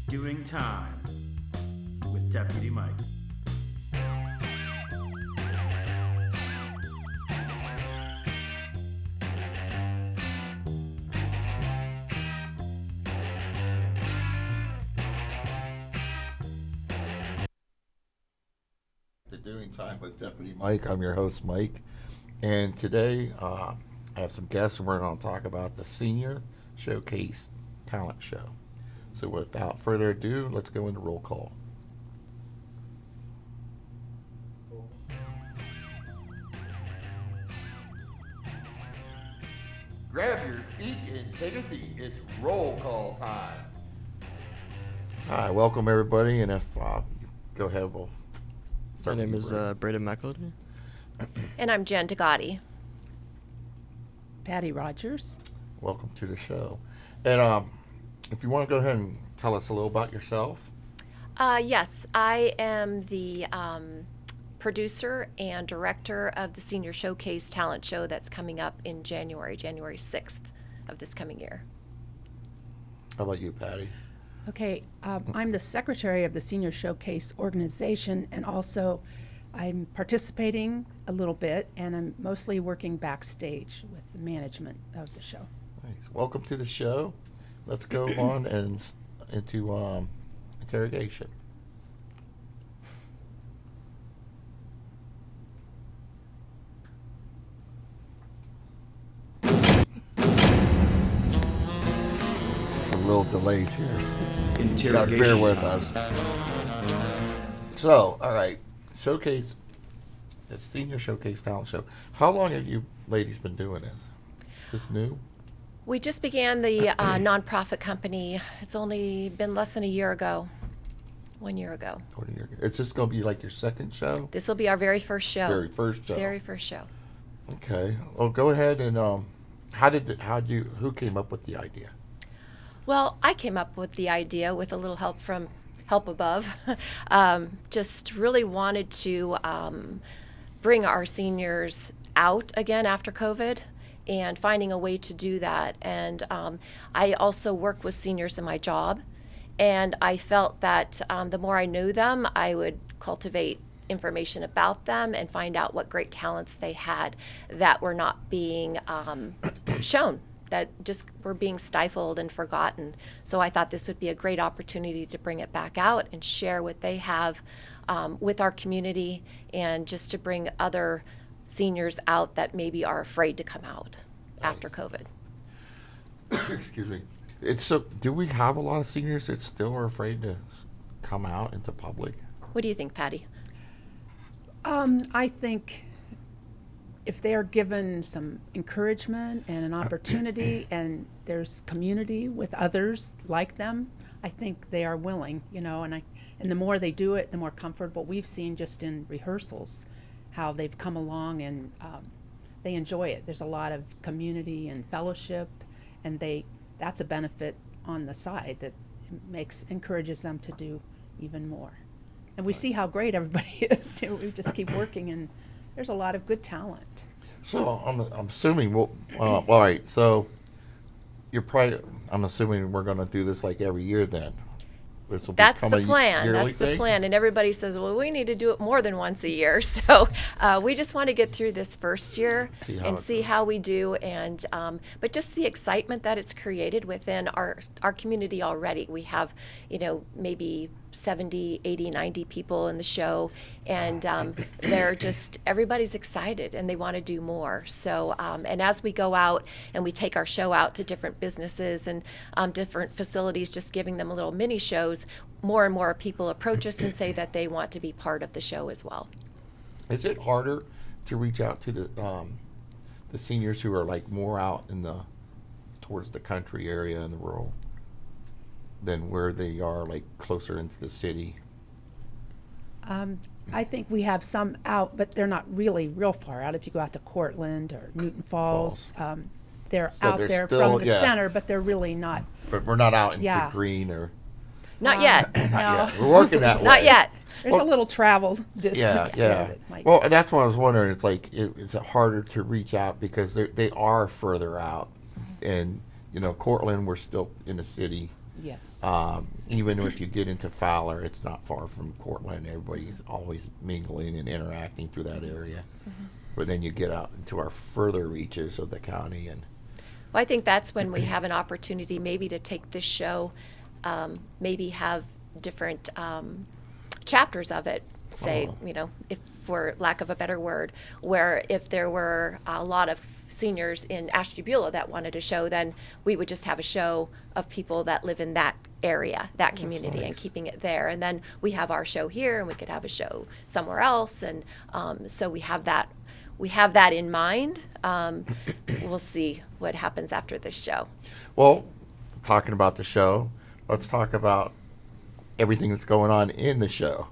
Doing Time with Deputy Mike. Doing Time with Deputy Mike. I'm your host, Mike, and today I have some guests, and we're going to talk about the Senior Showcase Talent Show. So without further ado, let's go into roll call. Grab your feet and take a seat. It's roll call time. Hi, welcome everybody, and if you go ahead, we'll My name is Braydon McElhinny. And I'm Jen Dagati. Patty Rodgers. Welcome to the show. And if you want to go ahead and tell us a little about yourself. Yes, I am the producer and director of the Senior Showcase Talent Show that's coming up in January 6th of this coming year. How about you, Patty? Okay, I'm the secretary of the Senior Showcase organization, and also I'm participating a little bit, and I'm mostly working backstage with the management of the show. Nice. Welcome to the show. Let's go on and into interrogation. Some little delays here. Interrogation. Bear with us. So, all right, Showcase, the Senior Showcase Talent Show. How long have you ladies been doing this? Is this new? We just began the nonprofit company. It's only been less than a year ago. 1 year ago. 20 years ago. It's just going to be like your second show? This will be our very first show. Very first show. Very first show. Okay. Well, go ahead and who came up with the idea? Well, I came up with the idea with a little help from help above. Just really wanted to bring our seniors out again after COVID and finding a way to do that. And I also work with seniors in my job, and I felt that the more I knew them, I would cultivate information about them and find out what great talents they had that were not being shown, that just were being stifled and forgotten. So I thought this would be a great opportunity to bring it back out and share what they have with our community, and just to bring other seniors out that maybe are afraid to come out after COVID. Excuse me. Do we have a lot of seniors that still are afraid to come out into public? What do you think, Patty? I think if they are given some encouragement and an opportunity and there's community with others like them, I think they are willing, and the more they do it, the more comfortable. We've seen just in rehearsals how they've come along, and they enjoy it. There's a lot of community and fellowship, and that's a benefit on the side that encourages them to do even more. And we see how great everybody is too. We just keep working, and there's a lot of good talent. So I'm assuming all right. So I'm assuming we're going to do this like every year then. That's the plan. That's the plan. And everybody says, well, we need to do it more than once a year. So we just want to get through this first year and see how we do. And but just the excitement that it's created within our community already. We have, maybe 70, 80, 90 people in the show, and everybody's excited and they want to do more. So, and as we go out and we take our show out to different businesses and different facilities, just giving them little mini shows, more and more people approach us and say that they want to be part of the show as well. Is it harder to reach out to the seniors who are like more out towards the country area and the rural than where they are like closer into the city? I think we have some out, but they're not really real far out. If you go out to Cortland or Newton Falls, they're out there from the center, but they're really not. But we're not out into Green or. Not yet. Not yet. We're working that way. Not yet. There's a little travel distance. Yeah. Well, and that's what I was wondering. It's like, is it harder to reach out because they are further out, and Cortland, we're still in the city. Yes. Even if you get into Fowler, it's not far from Cortland. Everybody's always mingling and interacting through that area. But then you get out into our further reaches of the county, and Well, I think that's when we have an opportunity maybe to take this show, maybe have different chapters of it, say, if for lack of a better word, where if there were a lot of seniors in Ashtabula that wanted a show, then we would just have a show of people that live in that area, that community, and keeping it there. And then we have our show here, and we could have a show somewhere else, and so we have that. We have that in mind. We'll see what happens after this show. well, talking about the show, let's talk about everything that's going on in the show.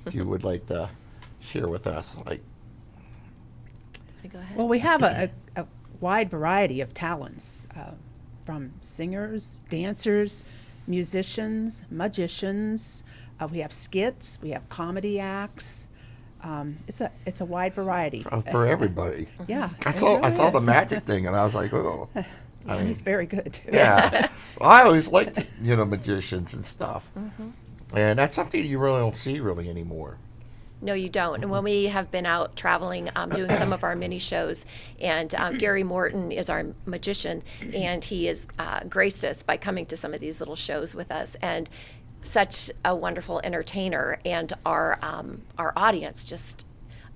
If you would like to share with us, Go ahead. Well, we have a wide variety of talents, from singers, dancers, musicians, magicians. We have skits. We have comedy acts. It's a wide variety. for everybody. Yeah. I it saw really the is. magic thing, and I was like, oh. Yeah, he's very good too. Yeah. Well, I always liked, magicians and stuff. And that's something you really don't see really anymore. No, you don't. And when we have been out traveling, doing some of our mini shows, and Gary Morton is our magician, and he has graced us by coming to some of these little shows with us, and such a wonderful entertainer. And our audience just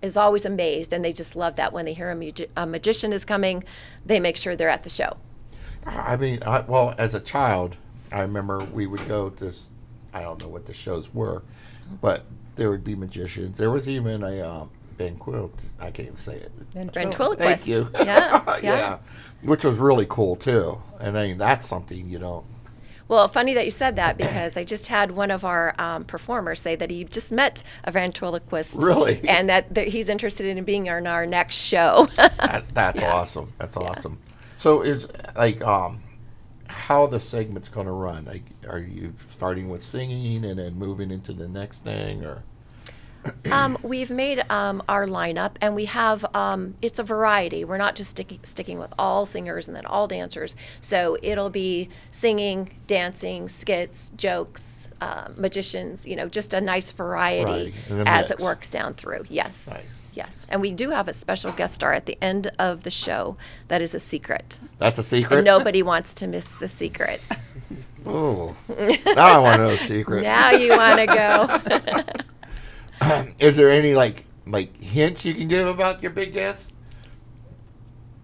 is always amazed, and they just love that when they hear a magician is coming, they make sure they're at the show. I mean, well, as a child, I remember we would go to, I don't know what the shows were, but there would be magicians. There was even a ventriloquist. I can't even say it. Ventriloquist. Thank you. Yeah, Yeah. Which was really cool too. And I mean, that's something you don't. Well, funny that you said that, because I just had one of our performers say that he just met a ventriloquist. Really? And that he's interested in being on our next show. That's awesome. That's awesome. So is how the segment's going to run? Like, are you starting with singing and then moving into the next thing, or? We've made our lineup, and we have it's a variety. We're not just sticking with all singers and then all dancers. So it'll be singing, dancing, skits, jokes, magicians. Just a nice variety in the as mix. it works down through. Yes. Right. Yes, and we do have a special guest star at the end of the show that is a secret. That's a secret? And nobody wants to miss the secret. Oh, now I want to know the secret. Now you want to go. Is there any like hints you can give about your big guest?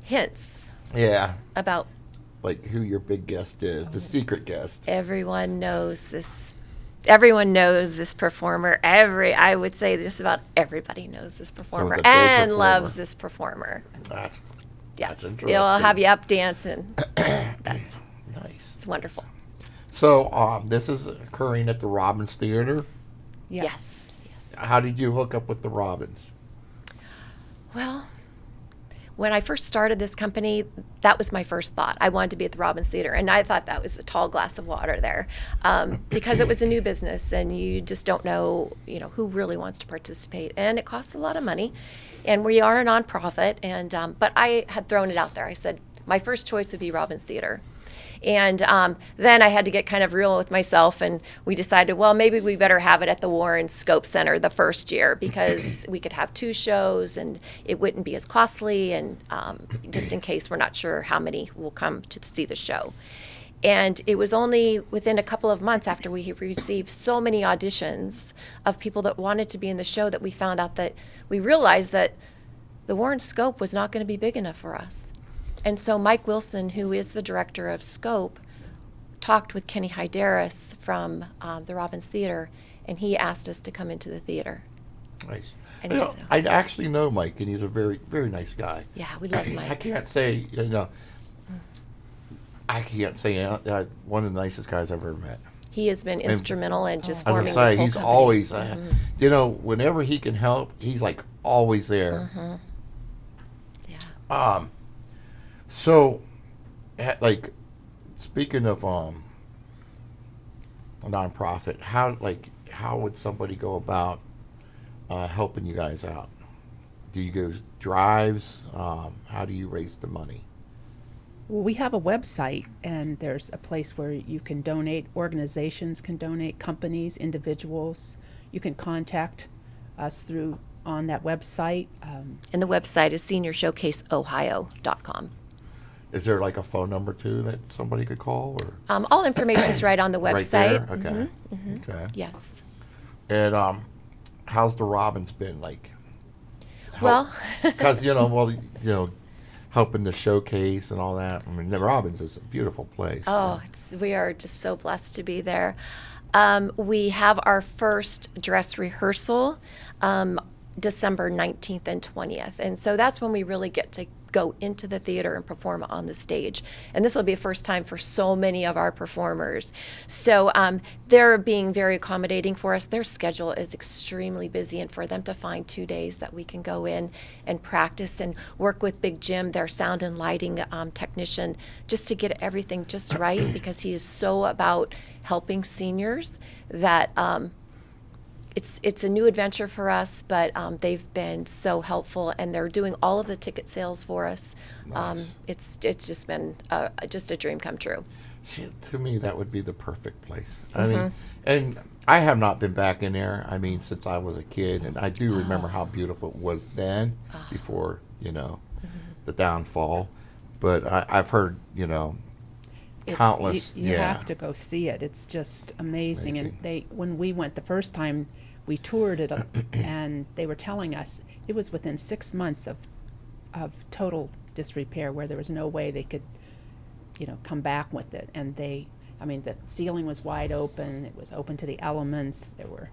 Hints Yeah, about like who your big guest is, the secret guest. everyone knows this. Everyone knows this performer. I would say just about everybody knows this performer it's a big and performer. loves this performer. That's Yes, interesting. it'll have you up dancing. That's nice. it's wonderful. So this is occurring at the Robbins Theater. Yes. How did you hook up with the Robbins? Well, when I first started this company, that was my first thought. I wanted to be at the Robbins Theater, and I thought that was a tall glass of water there, because it was a new business, and you just don't know, who really wants to participate, and it costs a lot of money, and we are a nonprofit, and but I had thrown it out there. I said my first choice would be Robbins Theater. And then I had to get kind of real with myself, and we decided, well, maybe we better have it at the Warren Scope Center the first year, because we could have 2 shows, and it wouldn't be as costly, and just in case we're not sure how many will come to see the show. And it was only within a couple of months after we received so many auditions of people that wanted to be in the show that we found out that we realized that the Warren Scope was not going to be big enough for us. And so Mike Wilson, who is the director of Scope, talked with Kenny Hyderis from the Robbins Theater, and he asked us to come into the theater. Nice. And so- I actually know Mike, and he's a very, very nice guy. Yeah, we love I Mike. can't say, one of the nicest guys I've ever met. He has been instrumental in just I was forming gonna this say, whole he's company. always, whenever he can help, he's like always there. Yeah. So, speaking of a nonprofit, how would somebody go about helping you guys out? Do you go drives? How do you raise the money? Well, we have a website, and there's a place where you can donate. Organizations can donate, companies, individuals. You can contact us through on that website. And the website is seniorshowcaseohio.com. Is there like a phone number too that somebody could call, or All information is right on the website. right there? Okay. Mm-hmm. Okay. Yes. And how's the Robins been like? Well, Because helping the showcase and all that. I mean, the Robins is a beautiful place. we are just so blessed to be there. We have our first dress rehearsal December 19th and 20th. And so that's when we really get to go into the theater and perform on the stage. And this will be a first time for so many of our performers. So they're being very accommodating for us. Their schedule is extremely busy, and for them to find 2 days that we can go in and practice and work with Big Jim, their sound and lighting technician, just to get everything just right, because he is so about helping seniors that it's a new adventure for us, but they've been so helpful, and they're doing all of the ticket sales for us. Nice. It's just been just a dream come true. See, to me, that would be the perfect place. I mean, and I have not been back in there. I mean, since I was a kid, and I do remember how beautiful it was then, before the downfall. But I've heard countless. You have to go see it. It's just amazing. And when we went the first time, we toured it, and they were telling us it was within 6 months of total disrepair, where there was no way they could, come back with it. And the ceiling was wide open. It was open to the elements. There were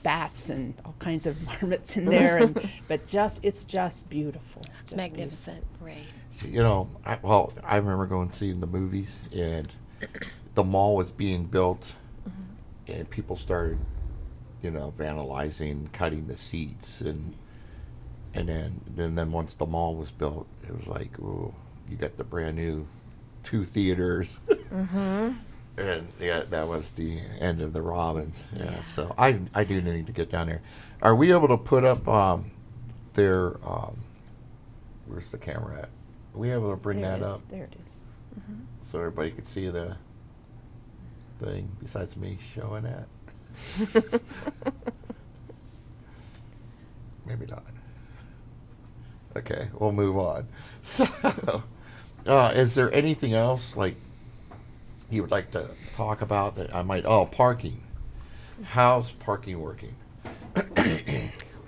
bats and all kinds of marmots in there, but it's just beautiful. It's magnificent, right? I remember going to see the movies, and the mall was being built, and people started, vandalizing, cutting the seats, and then once the mall was built, it was like, oh, you got the brand new 2 theaters, and that was the end of the Robins. Yeah. So I do need to get down there. Are we able to put up their? Where's the camera at? Are we able to bring that up There it is. so everybody could see the thing besides me showing that? Maybe not. Okay, we'll move on. So, is there anything else like you would like to talk about that I might? Oh, parking. How's parking working?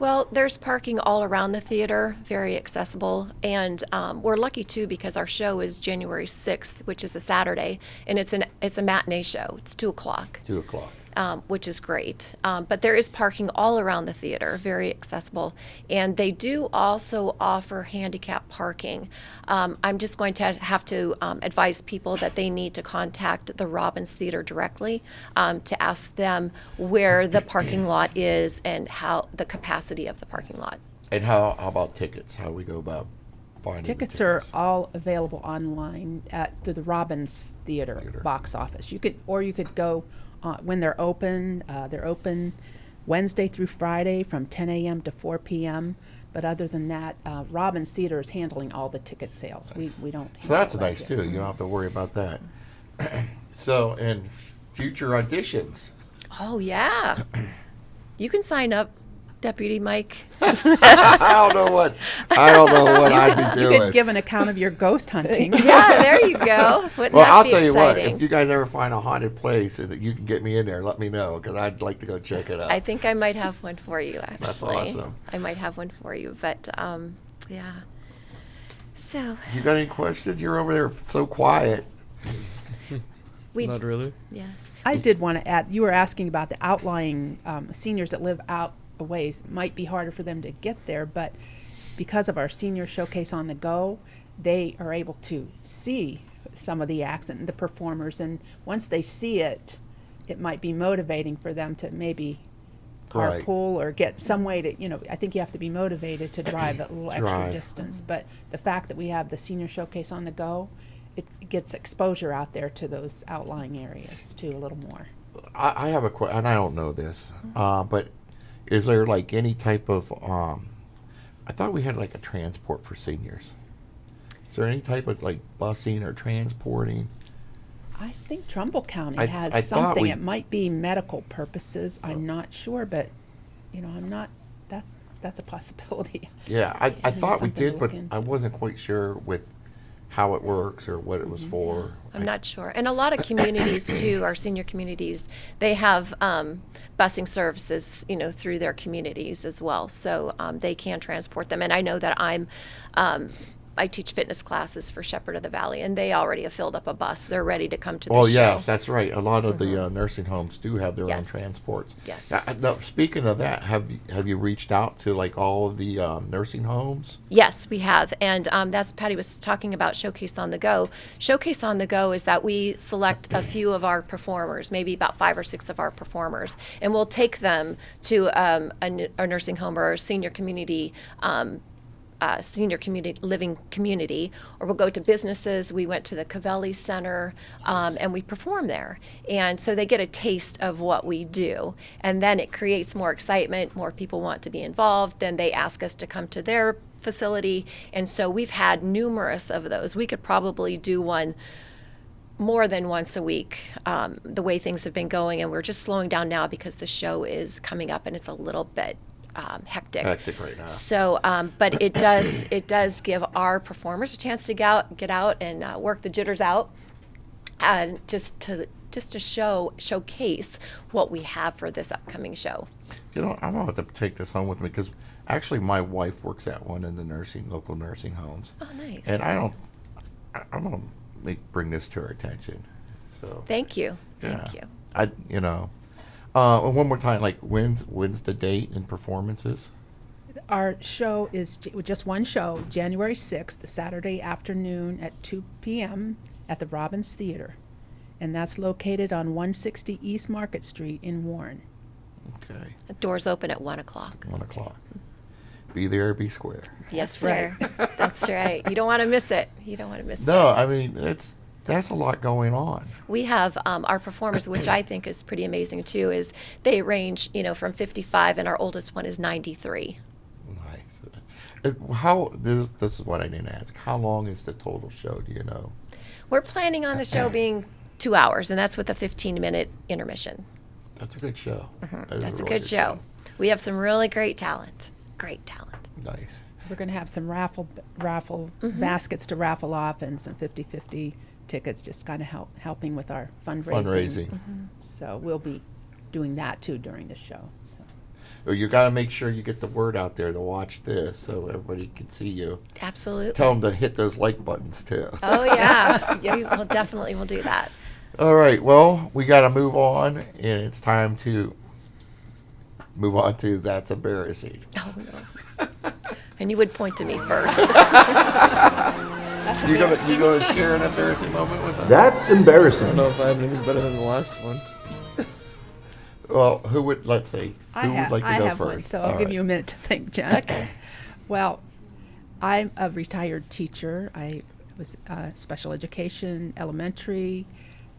Well, there's parking all around the theater, very accessible, and we're lucky too because our show is January 6th, which is a Saturday, and it's a matinee show. It's 2:00. 2:00. Which is great. But there is parking all around the theater, very accessible. And they do also offer handicap parking. I'm just going to have to advise people that they need to contact the Robins Theater directly to ask them where the parking lot is and how the capacity of the parking lot. And how about tickets? How do we go about finding Tickets the are all available online at the Robins Theater box office. You could go when they're open. They're open Wednesday through Friday from 10 a.m. to 4 p.m. But other than that, Robins Theater is handling all the ticket sales. We don't. So that's nice too. You don't have to worry about that. So, and future auditions. Oh, yeah. You can sign up, Deputy Mike. I don't know what I'd be doing. You could give an account of your ghost hunting. Yeah, there you go. Wouldn't Well, that I'll be tell you what. exciting? If you guys ever find a haunted place and you can get me in there, let me know because I'd like to go check it out. I think I might have one for you, actually. That's awesome. I might have one for you, but yeah. So You got any questions? You're over there so quiet. we, Not really. yeah. I did want to add, you were asking about the outlying seniors that live out a ways. Might be harder for them to get there, but because of our senior showcase on the go, they are able to see some of the acts and the performers, and once they see it, it might be motivating for them to maybe Right. carpool or get some way to, I think you have to be motivated to drive a little extra Drive. distance, but the fact that we have the senior showcase on the go, it gets exposure out there to those outlying areas too a little more. I have a question, and I don't know this, but is there like any type of? I thought we had like a transport for seniors. Is there any type of like busing or transporting? I think Trumbull County I has thought something. we- It might be medical purposes. So- I'm not sure, but I'm not. That's a possibility. Yeah, I Maybe thought we something to did, look but into. I wasn't quite sure with how it works or what it was for. I'm not sure. And a lot of communities too, our senior communities, they have busing services, through their communities as well. So they can transport them. And I know that I teach fitness classes for Shepherd of the Valley, and they already have filled up a bus. They're ready to come to the Well, show. yes, that's right. A lot of the nursing homes do have their own Yes. transports. Yes. Now, speaking of that, have you reached out to like all of the nursing homes? Yes, we have. And that's Patty was talking about Showcase on the Go. Showcase on the Go is that we select a few of our performers, maybe about 5 or 6 of our performers, and we'll take them to a nursing home or a senior community living community, or we'll go to businesses. We went to the Cavelli Center, and we perform there. And so they get a taste of what we do. And then it creates more excitement, more people want to be involved. Then they ask us to come to their facility. And so we've had numerous of those. We could probably do one more than once a week, the way things have been going. And we're just slowing down now because the show is coming up and it's a little bit hectic. Hectic right now. So, but it does give our performers a chance to get out and work the jitters out, and just to showcase what we have for this upcoming show. I'm gonna have to take this home with me because actually my wife works at one of the local nursing homes, Oh, nice. and I'm gonna bring this to her attention. So Thank you. yeah, Thank you. And one more time, like when's the date and performances? Our show is just one show, January 6th, Saturday afternoon at 2 p.m. at the Robbins Theater. And that's located on 160 East Market Street in Warren. Okay, The doors open at 1 o'clock. 1 o'clock. Be there, be square. Yes, That's sir. That's right. You don't want to miss it. You don't want to miss it. No, I mean that's a lot going on. We have our performers, which I think is pretty amazing too, is they range, from 55 and our oldest one is 93. Nice. This is what I didn't ask. How long is the total show? Do you know? We're planning on the show being 2 hours, and that's with a 15-minute intermission. That's a good show. That is Mm-hmm. That's a really good show. We have some really great talent. Great talent. Nice. We're going to have some raffle baskets to raffle off and some 50-50 tickets, just kind of helping with our fundraising. So we'll be doing that too during the show. So. Well, you got to make sure you get the word out there to watch this so everybody can see you. Absolutely. Tell them to hit those like buttons too. Oh, yeah. Yes. We'll definitely will do that. All right. Well, we got to move on, and it's time to move on to That's Embarrassing. Oh, no. And you would point to me first. You gonna share an embarrassing moment with us? That's I don't embarrassing. know if I have anything better than the last one. Well, who would? Let's see. I Who would like to I go have first? one, so All I'll give right. you a minute to think, Jen. Okay. Well, I'm a retired teacher. I was special education, elementary,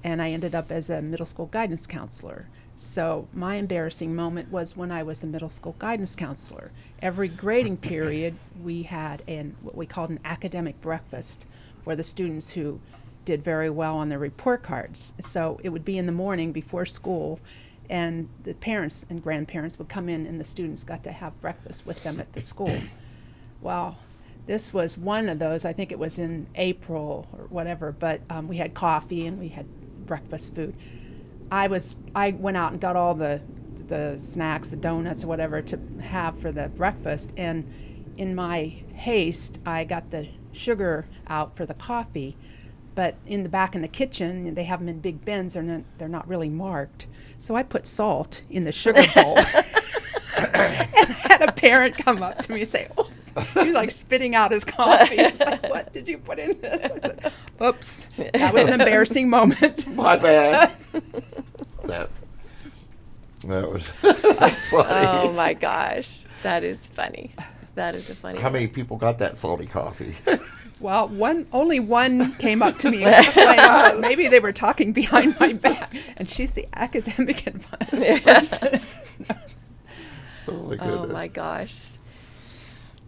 and I ended up as a middle school guidance counselor. So my embarrassing moment was when I was the middle school guidance counselor. Every grading period, we had what we called an academic breakfast for the students who did very well on their report cards. So it would be in the morning before school, and the parents and grandparents would come in, and the students got to have breakfast with them at the school. Well, this was one of those. I think it was in April or whatever, but we had coffee and we had breakfast food. I went out and got all the snacks, the donuts or whatever to have for the breakfast, and in my haste, I got the sugar out for the coffee, but in the back in the kitchen, they have them in big bins, and they're not really marked. So I put salt in the sugar bowl, and I had a parent come up to me and say, "Oh," he was like spitting out his coffee. It's like, "What did you put in this?" I said, "Oops, that was an embarrassing moment." My bad. that was that's funny. Oh, my gosh. That is funny. That is a funny How many people got that salty coffee? Well, only one came up to me and explained that maybe they were talking behind my back, and she's the academic advice person. Oh my goodness. Oh, my gosh.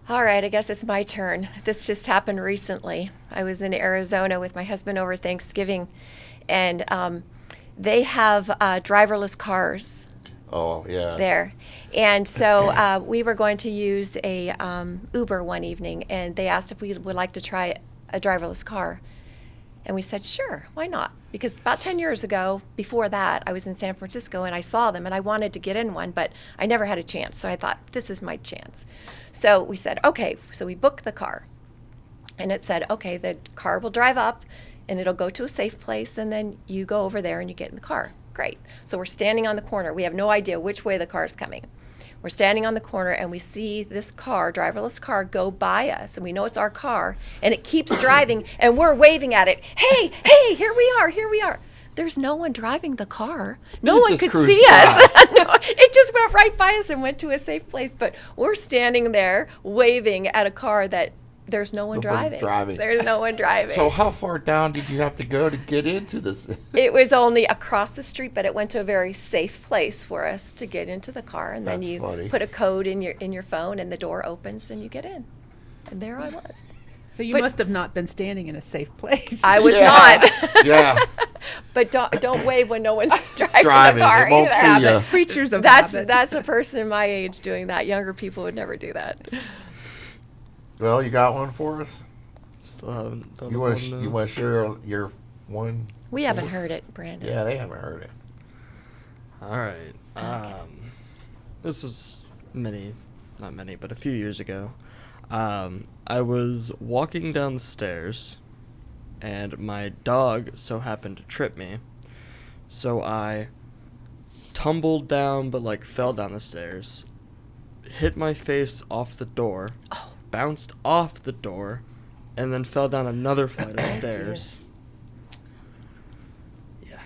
All right, I guess it's my turn. This just happened recently. I was in Arizona with my husband over Thanksgiving, and they have driverless cars Oh, yeah. there. And so we were going to use a Uber one evening, and they asked if we would like to try a driverless car. And we said, sure, why not? Because about 10 years ago, before that, I was in San Francisco and I saw them and I wanted to get in one, but I never had a chance. So I thought, this is my chance. So we said, okay, so we booked the car. And it said, okay, the car will drive up and it'll go to a safe place, and then you go over there and you get in the car. Great. So we're standing on the corner. We have no idea which way the car is coming. We're standing on the corner and we see this car, driverless car, go by us, and we know it's our car, and it keeps driving, and we're waving at it. Hey, hey, here we are, here we are. There's no one driving the car. No It one just could cruised see us. by. No, it just went right by us and went to a safe place. But we're standing there waving at a car that there's no one Nobody driving. There's no one driving. So how far down did you have to go to get into this? It was only across the street, but it went to a very safe place for us to get into the car, and then That's you funny. put a code in your phone, and the door opens, and you get in. And there I was. So you But- must have not been standing in a safe place. I was Yeah. not. Yeah. But don't wave when no one's driving, Driving. the car They won't either. see ya. Creatures of That's habit. that's a person my age doing that. Younger people would never do that. Well, you got one for us? Still haven't done You one. want to share your one? We haven't heard it, Brandon. Yeah, they haven't heard it. All right. This was not many, but a few years ago. I was walking down the stairs, and my dog so happened to trip me. So I tumbled down, but like fell down the stairs, hit my face off the door, bounced off the door, and then fell down another flight of stairs. Yeah.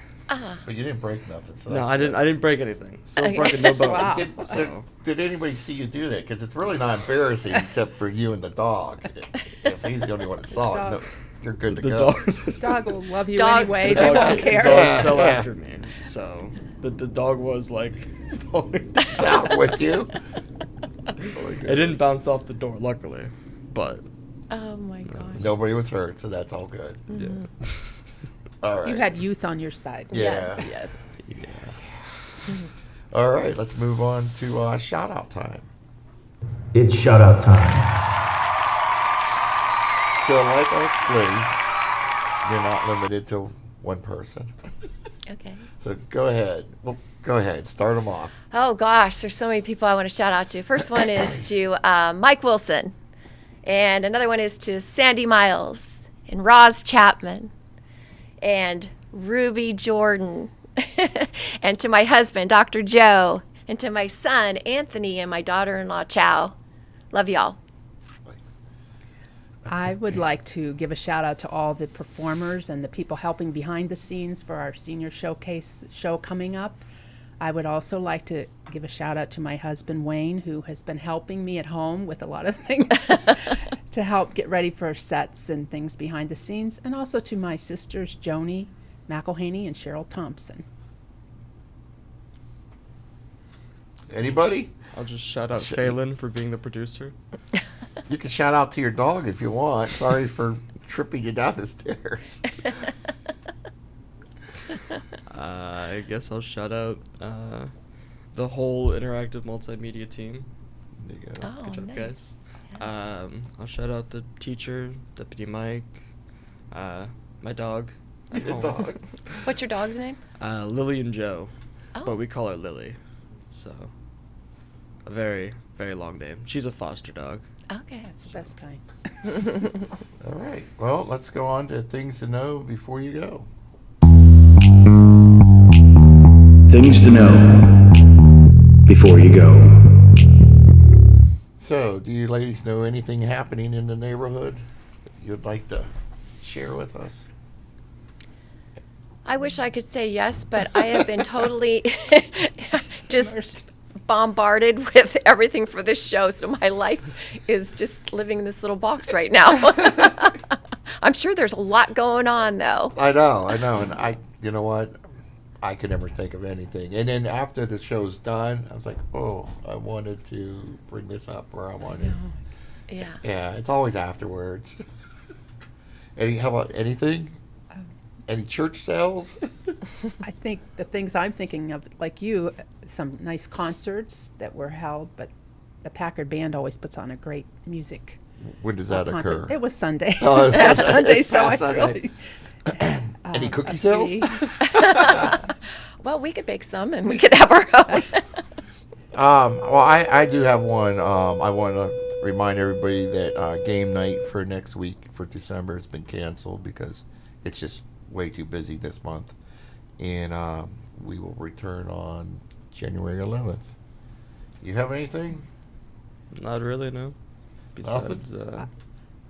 But you didn't break nothing. So No, that's I good. didn't break anything. Still Okay. broken no bones. Wow. So Did anybody see you do that? Because it's really not embarrassing except for you and the dog. If he's the only one that saw it, no, you're good to the go. dog. Dog will love you Dog- anyway. the They dog, won't the care. dog Yeah. fell Yeah. after me. So the dog was like falling down. Out with you. It didn't bounce off the door, luckily, but Oh my gosh. Nobody was hurt, so that's all good. yeah. All right. You had youth on your side. Yeah. Yes. Yeah. All right, let's move on to shout out time. It's shout out time. So, like I explained, you're not limited to one person. Okay. So go ahead. Well, go ahead. Start them off. Oh gosh, there's so many people I want to shout out to. First one is to Mike Wilson, and another one is to Sandy Miles and Roz Chapman and Ruby Jordan, and to my husband, Dr. Joe, and to my son, Anthony, and my daughter-in-law, Chow. Love y'all. I would like to give a shout out to all the performers and the people helping behind the scenes for our senior showcase show coming up. I would also like to give a shout out to my husband Wayne, who has been helping me at home with a lot of things to help get ready for sets and things behind the scenes, and also to my sisters Joni McElhinny and Cheryl Thompson. Anybody? I'll just shout out Phelan for being the producer. You can shout out to your dog if you want. Sorry for tripping you down the stairs. I guess I'll shout out the whole Interactive Multimedia team. There you go. Oh, Good job, nice. guys. Yeah. I'll shout out the teacher, Deputy Mike, my dog. at Your home. dog. What's your dog's name? Lily and Joe, Oh. but we call her Lily. So, a very, very long name. She's a foster dog. Okay. That's the best kind. All right. Well, let's go on to things to know before you go. Things to know before you go. So, do you ladies know anything happening in the neighborhood that you'd like to share with us? I wish I could say yes, but I have been totally just bombarded with everything for this show, so my life is just living in this little box right now. I'm sure there's a lot going on, though. I know, and you know what? I could never think of anything. And then after the show's done, I was like, oh, I wanted to bring this up, or I wanted. Yeah. Yeah, it's always afterwards. How about anything? Any church sales? I think the things I'm thinking of, like you, some nice concerts that were held, but the Packard Band always puts on a great music When does that concert. occur? It was Sunday. Oh, It was past Sunday, it's so past I Sunday. really. Any cookie a sales? fee. Well, we could bake some and we could have our own. Well, I do have one. I want to remind everybody that game night for next week for December has been canceled because it's just way too busy this month. And we will return on January 11th. You have anything? Not really, no. Nothing? Besides, the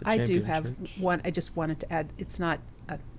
I do champion have church. one. I just wanted to add. It's not.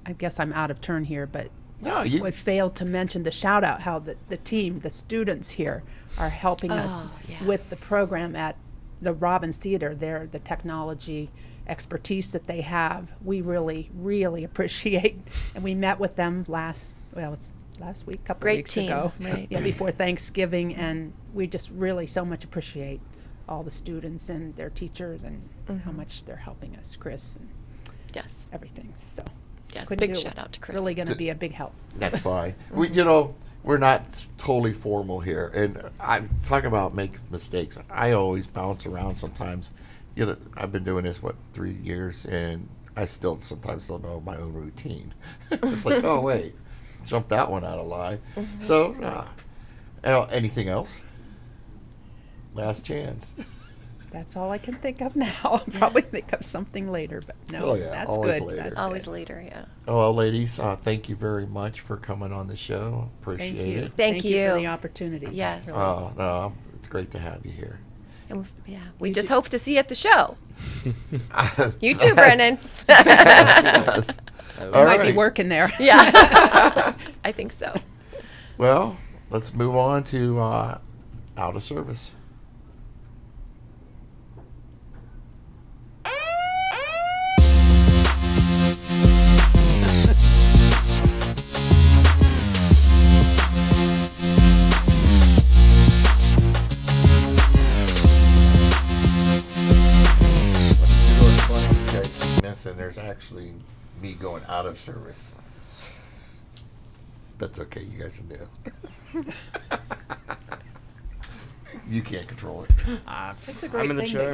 I guess I'm out of turn here, but No, you. I failed to mention the shout out how the team, the students here, are helping us Oh, yeah. with the program at the Robbins Theater. The technology expertise that they have, we really, really appreciate. And we met with them last week, couple Great of weeks team, ago, right. yeah, before Thanksgiving, and we just really so much appreciate all the students and their teachers and how much they're helping us, Chris, and Yes. everything. So Yes. couldn't Big do it. shout out to Chris. Really going to be a big help. That's fine. We're not totally formal here, and I talk about making mistakes. I always bounce around sometimes. I've been doing this 3 years, and I still sometimes don't know my own routine. It's like, oh wait, jumped that one out of line. So, anything else? Last chance. That's all I can think of now. I'll probably think of something later, but no, Oh, yeah, that's always good. later. That's Always good. later, yeah. Oh, well, ladies, thank you very much for coming on the show. Appreciate Thank you. it. Thank for you. the opportunity. Yes. Really. Oh, no, it's great to have you here. And we You just did- hope to see you at the show. You too, Brennan. Yes. You All might be right. working there. Yeah. I think so. Well, let's move on to out of service. And there's actually me going out of service. That's okay, you guys are new. You can't control it. It's a great I'm in the thing chair.